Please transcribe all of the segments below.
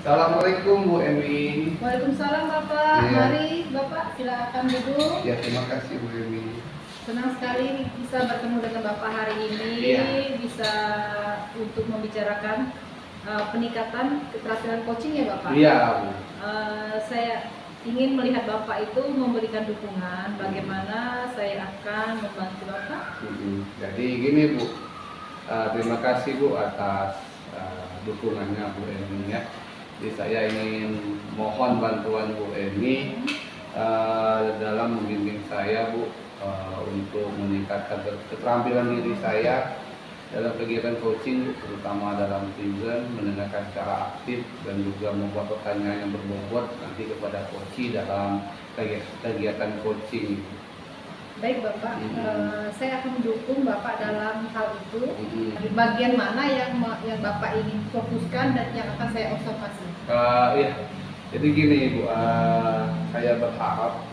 Assalamualaikum Bu Emi. Waalaikumsalam Bapak. Iya. Mari Bapak silakan duduk. Ya, terima kasih Bu Emi. Senang sekali bisa bertemu dengan Bapak hari ini. Iya. Bisa untuk membicarakan peningkatan keterampilan coaching ya Bapak. Iya Bu. Saya ingin melihat Bapak itu memberikan dukungan. Bagaimana saya akan membantu Bapak. Jadi gini Bu, terima kasih Bu atas dukungannya Bu Emi ya. Jadi saya ingin mohon bantuan Bu Emi dalam membimbing saya Bu untuk meningkatkan keterampilan diri saya dalam kegiatan coaching, terutama dalam season, mendengarkan secara aktif dan juga membuat pertanyaan yang berbobot nanti kepada coach dalam kegiatan coaching. Baik Bapak, saya akan mendukung Bapak dalam hal itu. Di bagian mana yang Bapak ingin fokuskan dan yang akan saya observasi? Ya, jadi gini Bu, saya berharap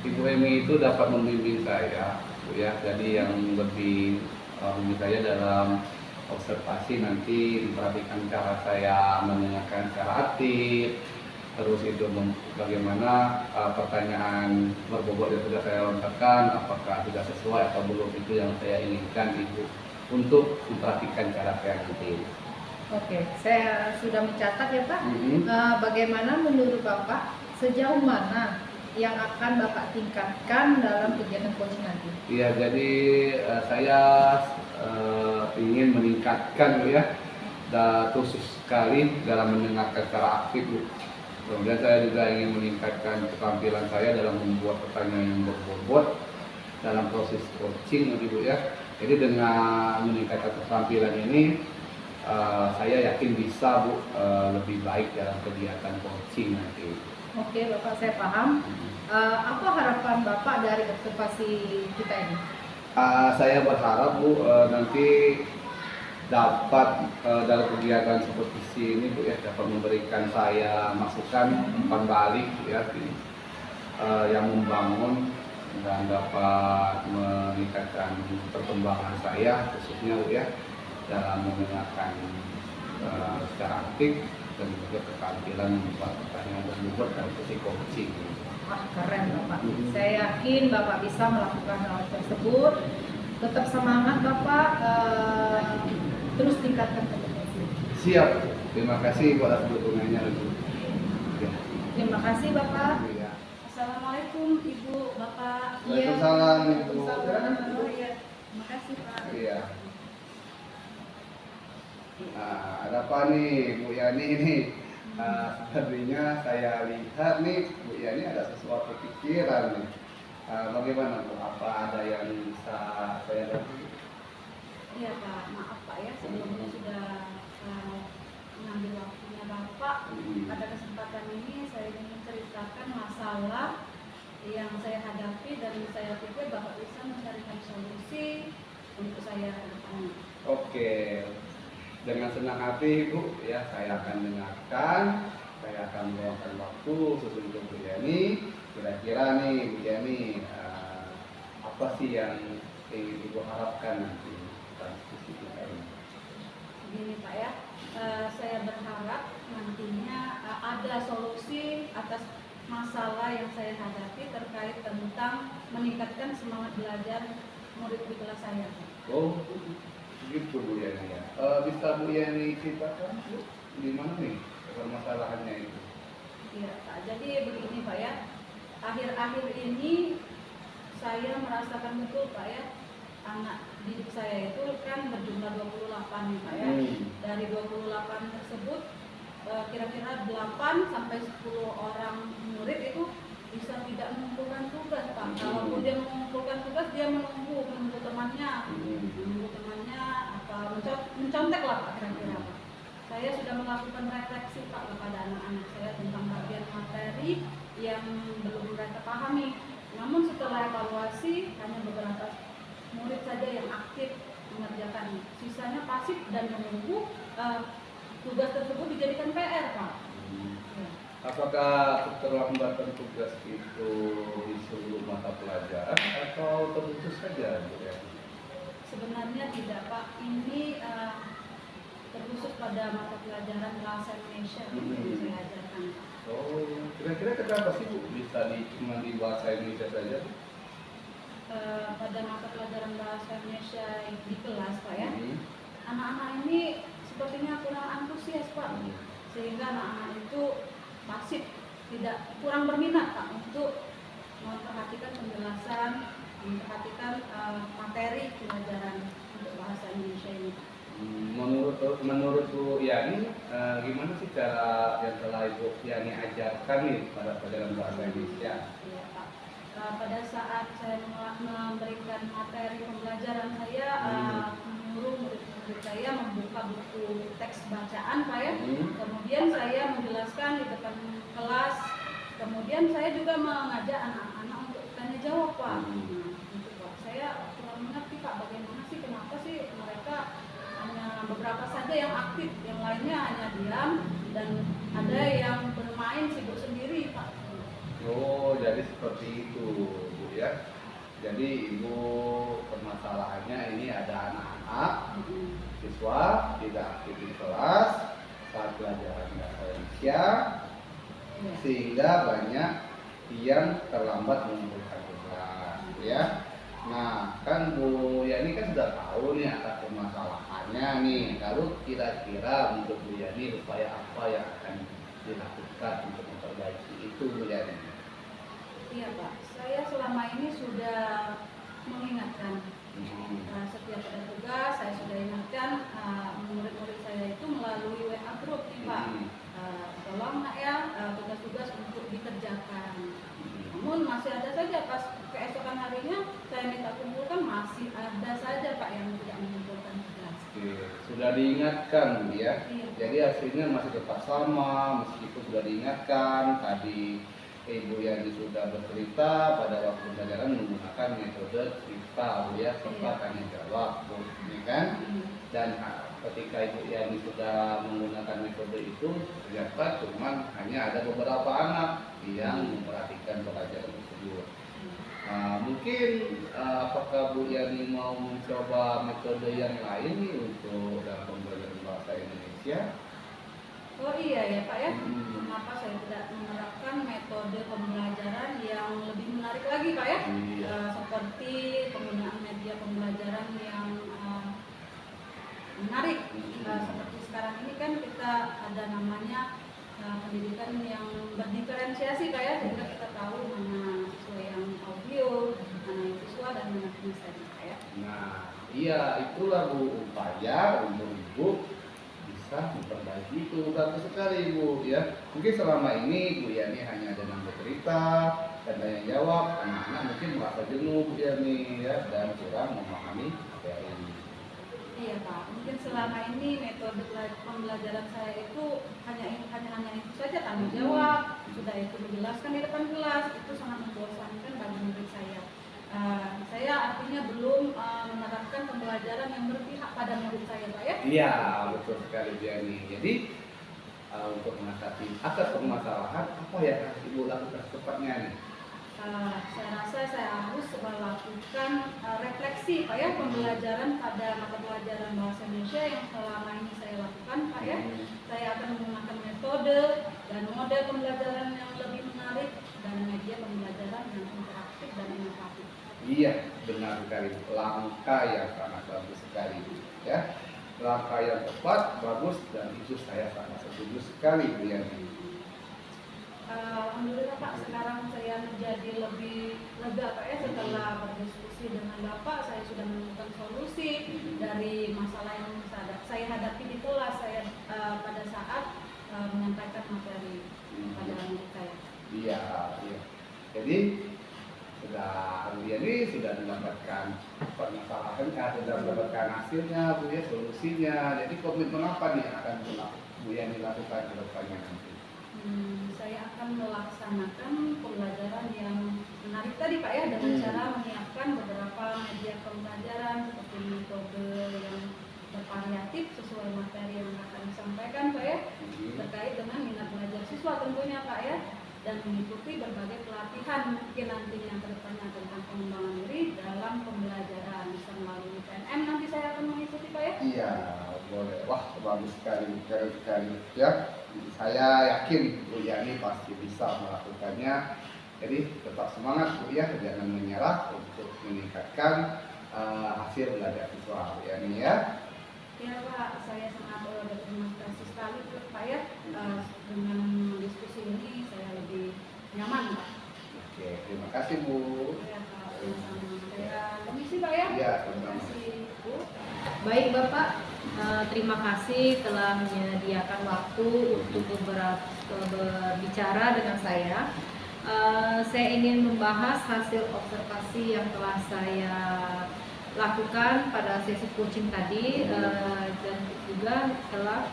Ibu Emi itu dapat membimbing saya, Bu ya. Jadi yang lebih membimbing saya dalam observasi nanti diperhatikan cara saya mendengarkan secara aktif. Terus itu bagaimana pertanyaan berbobot yang sudah saya lontarkan, apakah sudah sesuai atau belum, itu yang saya inginkan Ibu untuk memperhatikan cara saya nanti. Oke, saya sudah mencatat ya Pak. Bagaimana menurut Bapak, sejauh mana yang akan Bapak tingkatkan dalam kegiatan coaching nanti? Iya, jadi saya ingin meningkatkan ya, khusus sekali dalam mendengarkan secara aktif Bu. Kemudian saya juga ingin meningkatkan keterampilan saya dalam membuat pertanyaan yang berbobot dalam proses coaching Bu ya. Jadi dengan meningkatkan keterampilan ini saya yakin bisa Bu lebih baik dalam kegiatan coaching nanti. Oke Bapak, saya paham. Apa harapan Bapak dari observasi kita ini? Saya berharap Bu nanti dapat dalam kegiatan seperti ini Bu ya, dapat memberikan saya masukan umpan balik ya, yang membangun dan dapat meningkatkan perkembangan saya khususnya Bu ya, dalam mendengarkan secara aktif dan juga keterampilan membuat pertanyaan berbobot dan coaching. Wah, keren Bapak. Saya yakin Bapak bisa melakukan hal tersebut. Tetap semangat Bapak, terus tingkatkan kompetensi. Siap, terima kasih buat atas dukungannya Bu. Ya. Terima kasih Bapak. Ya. Assalamualaikum Ibu, Bapak. Waalaikumsalam, Ibu. Waalaikumsalam. Iya. Terima kasih Pak. Iya. Ada apa nih Bu Yani ini? Sebenarnya saya lihat nih Bu Yani ada sesuatu pikiran nih. Bagaimana Bu? Apa ada yang bisa saya bantu? Iya Pak, maaf Pak ya sebelumnya sudah mengambil waktunya Bapak. Pada kesempatan ini saya ingin menceritakan masalah yang saya hadapi dan saya pikir Bapak bisa mencarikan solusi untuk saya ke depannya. Oke, dengan senang hati Bu ya, saya akan dengarkan, saya akan meluangkan waktu khusus untuk Bu Yani. Kira-kira nih Bu Yani, apa sih yang ingin Ibu harapkan nanti dalam diskusi kita ini? Begini Pak ya, saya berharap nantinya ada solusi atas masalah yang saya hadapi terkait tentang meningkatkan semangat belajar murid di kelas saya. Oh, begitu Bu Yani ya. Bisa Bu Yani ceritakan Bu, di mana nih permasalahannya itu? Iya Pak, jadi begini Pak ya, akhir-akhir ini saya merasakan betul Pak ya, anak didik saya itu kan berjumlah 28 nih Pak ya. Dari 28 tersebut kira-kira 8 sampai 10 orang murid itu bisa tidak mengumpulkan tugas Pak. Kalaupun dia mengumpulkan tugas, dia menunggu temannya, apa mencontek lah Pak kira-kira Pak. Saya sudah melakukan refleksi Pak kepada anak-anak saya tentang bagian materi yang belum mereka pahami. Namun setelah evaluasi hanya beberapa murid saja yang aktif mengerjakan, sisanya pasif dan menunggu tugas tersebut dijadikan PR Pak. Ya. Apakah keterlambatan tugas itu di seluruh mata pelajaran atau terkhusus saja Bu Yani? Sebenarnya tidak Pak, ini terkhusus pada mata pelajaran bahasa Indonesia yang saya ajarkan. Oh, kira-kira kenapa sih Bu bisa cuma di bahasa Indonesia saja? Pada mata pelajaran bahasa Indonesia di kelas Pak ya, anak-anak ini sepertinya kurang antusias Pak, sehingga anak-anak itu pasif, tidak kurang berminat Pak untuk memperhatikan penjelasan, memperhatikan materi pelajaran untuk bahasa Indonesia ini. Menurut Bu Yani, gimana sih cara yang telah Ibu Yani ajarkan nih pada pelajaran bahasa Indonesia? Iya Pak. Pada saat saya memberikan materi pembelajaran saya, menyuruh murid-murid saya membuka buku teks bacaan Pak ya. Kemudian saya menjelaskan di depan kelas. Kemudian saya juga mengajak anak-anak untuk tanya jawab Pak. Gitu Pak. Saya kurang mengerti Pak, bagaimana sih, kenapa sih mereka hanya beberapa saja yang aktif, yang lainnya hanya diam, dan ada yang bermain sibuk sendiri Pak. Oh, jadi seperti itu Bu ya. Jadi Ibu permasalahannya ini ada anak-anak siswa tidak aktif di kelas saat pelajaran bahasa Indonesia, sehingga banyak yang terlambat mengumpulkan tugas ya. Nah, kan Bu Yani kan sudah tahu nih akar permasalahannya nih. Lalu kira-kira untuk Bu Yani upaya apa yang akan dilakukan untuk memperbaiki itu Bu Yani? Iya Pak, saya selama ini sudah mengingatkan setiap ada tugas, saya sudah ingatkan murid-murid saya itu melalui WA group nih Pak. Tolong nak ya, tugas-tugas untuk dikerjakan. Namun masih ada saja pas keesokan harinya saya minta kumpulkan, masih ada saja Pak yang tidak mengumpulkan tugas. Oke, sudah diingatkan Bu ya. Iya. Jadi hasilnya masih tetap sama meskipun sudah diingatkan. Tadi Ibu Yani sudah bercerita pada waktu pembelajaran menggunakan metode cerita Bu ya, serta tanya jawab Bu, ini kan? Dan ketika Ibu Yani sudah menggunakan metode itu, ternyata cuma hanya ada beberapa anak yang memperhatikan pelajaran tersebut. Mungkin apakah Bu Yani mau mencoba metode yang lain nih untuk dalam pembelajaran bahasa Indonesia? Oh iya ya Pak ya, kenapa saya tidak menerapkan metode pembelajaran yang lebih menarik lagi Pak ya? Seperti penggunaan media pembelajaran yang menarik. Seperti sekarang ini kan kita ada namanya pendidikan yang berdiferensiasi Pak ya, sehingga kita tahu mana siswa yang audio, mana yang visual, dan mana kinesthetik Pak ya. Nah, iya itulah Bu upaya untuk Ibu bisa memperbaiki itu. Bagus sekali Bu ya. Mungkin selama ini Bu Yani hanya dengan bercerita dan tanya jawab, anak-anak mungkin merasa jenuh Bu Yani ya, dan kurang memahami materi. Iya Pak, mungkin selama ini metode pembelajaran saya itu hanya itu saja, tanya jawab, sudah itu dijelaskan di depan kelas, itu sangat membosankan bagi murid saya. Saya artinya belum menerapkan pembelajaran yang berpihak pada murid saya Pak ya? Iya, betul sekali Bu Yani. Jadi untuk mengatasi akar permasalahan, apa yang harus Ibu lakukan secepatnya nih? Saya rasa saya harus melakukan refleksi Pak ya, pembelajaran pada mata pelajaran bahasa Indonesia yang selama ini saya lakukan Pak ya. Saya akan menggunakan metode dan model pembelajaran yang lebih menarik dan media pembelajaran yang interaktif dan inovatif. Iya, benar sekali. Langkah yang sangat bagus sekali ya. Langkah yang tepat, bagus, dan itu saya sangat setuju sekali Bu Yani. Alhamdulillah Pak, sekarang saya menjadi lebih lega Pak ya, setelah berdiskusi dengan Bapak. Saya sudah menemukan solusi dari masalah yang saya hadapi di kelas saya pada saat menyampaikan materi pada murid saya. Iya. Jadi Bu Yani sudah mendapatkan permasalahannya, sudah mendapatkan hasilnya Bu ya, solusinya. Jadi komitmen apa nih yang akan Bu Yani lakukan ke depannya nanti? Saya akan melaksanakan pembelajaran yang menarik tadi Pak ya, dengan cara menyiapkan beberapa media pembelajaran seperti metode yang bervariatif sesuai materi yang akan disampaikan Pak ya, terkait dengan minat belajar siswa tentunya Pak ya, dan mengikuti berbagai pelatihan mungkin nantinya ke depannya tentang pengembangan diri dalam pembelajaran, bisa melalui PNM nanti saya akan mengikuti Pak ya. Iya, boleh. Wah, bagus sekali, keren sekali ya. Saya yakin Bu Yani pasti bisa melakukannya. Jadi tetap semangat Bu ya, jangan menyerah untuk meningkatkan hasil belajar siswa Bu Yani ya. Ya Pak, saya sangat berterima kasih sekali Pak ya. Dengan diskusi ini saya lebih nyaman Pak. Oke, terima kasih Bu. Ya Pak, sama-sama. Saya komisi Pak ya. Iya, Terima kasih Bu. Baik Bapak, terima kasih telah menyediakan waktu untuk berbicara dengan saya. Saya ingin membahas hasil observasi yang telah saya lakukan pada sesi coaching tadi, dan juga telah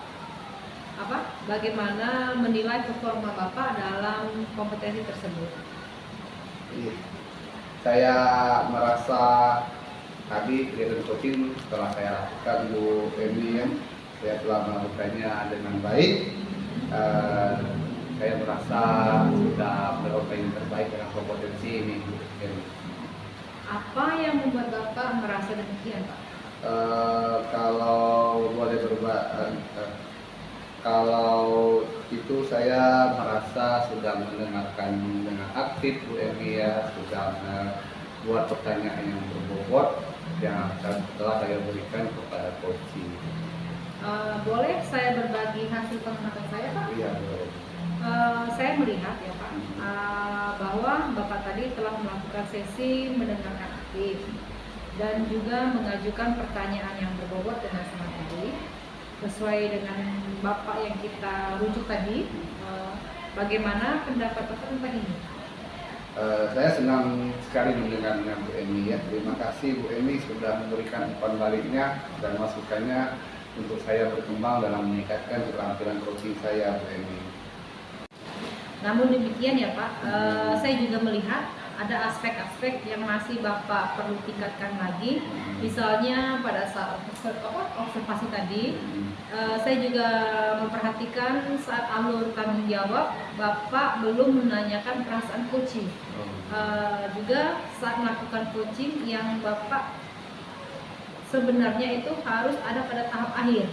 bagaimana menilai performa Bapak dalam kompetensi tersebut. Iya. Saya merasa tadi kegiatan coaching setelah saya lakukan Bu Emi ya, saya telah melakukannya dengan baik. Saya merasa sudah melakukan yang terbaik dengan kompetensi ini Bu Emi. Apa yang membuat Bapak merasa demikian Pak? Kalau boleh kalau itu saya merasa sudah mendengarkan dengan aktif Bu Emi ya, sudah membuat pertanyaan yang berbobot yang telah saya berikan kepada coaching. Boleh saya berbagi hasil pengamatan saya Pak? Iya boleh. Saya melihat ya Pak, bahwa Bapak tadi telah melakukan sesi mendengarkan aktif dan juga mengajukan pertanyaan yang berbobot dengan sangat baik sesuai dengan Bapak yang kita rujuk tadi. Bagaimana pendapat Bapak tentang ini? Saya senang sekali mendengarnya Bu Emi ya. Terima kasih Bu Emi sudah memberikan umpan baliknya dan masukannya untuk saya berkembang dalam meningkatkan keterampilan coaching saya Bu Emi. Namun demikian ya Pak, saya juga melihat ada aspek-aspek yang masih Bapak perlu tingkatkan lagi. Misalnya pada saat observasi tadi, saya juga memperhatikan saat alur tanggung jawab Bapak belum menanyakan perasaan coaching. Juga saat melakukan coaching yang Bapak sebenarnya itu harus ada pada tahap akhir,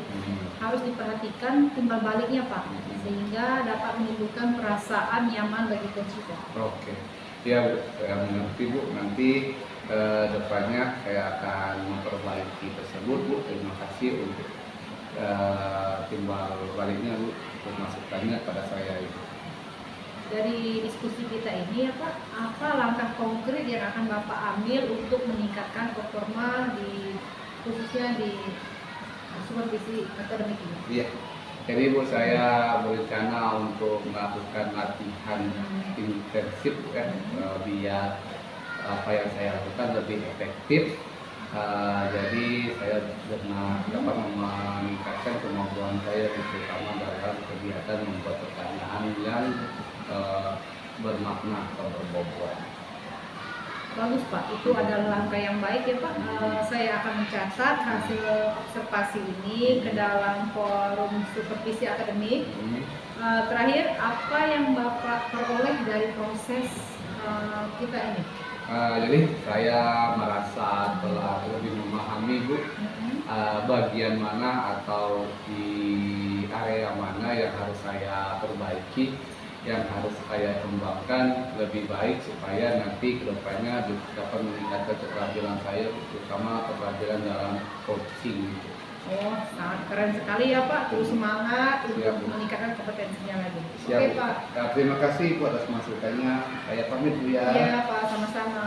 harus diperhatikan timbal baliknya Pak, sehingga dapat menimbulkan perasaan nyaman bagi coach kita. Oke, ya Bu, saya mengerti Bu. Nanti depannya saya akan memperbaiki tersebut Bu. Terima kasih untuk timbal baliknya Bu, untuk masukannya pada saya itu. Dari diskusi kita ini ya Pak, apa langkah konkret yang akan Bapak ambil untuk meningkatkan performa khususnya di supervisi akademik ini? Iya. Jadi Bu, saya berencana untuk melakukan latihan intensif ya, biar apa yang saya lakukan lebih efektif. Jadi saya dapat meningkatkan kemampuan saya terutama dalam kegiatan membuat pertanyaan yang bermakna atau berbobot. Bagus Pak, itu adalah langkah yang baik ya Pak. Saya akan mencatat hasil observasi ini ke dalam forum supervisi akademik. Terakhir, apa yang Bapak peroleh dari proses kita ini? Jadi saya merasa telah lebih memahami Bu bagian mana atau di area mana yang harus saya perbaiki, yang harus saya kembangkan lebih baik supaya nanti kedepannya dapat meningkatkan keterampilan saya, terutama keterampilan dalam coaching. Oh, sangat keren sekali ya Pak. Terus semangat untuk Siap, Bu. meningkatkan kompetensinya lagi. Siap, Oke Bu. Pak. Terima kasih Bu atas masukannya. Saya pamit Bu ya. Iya Pak, sama-sama.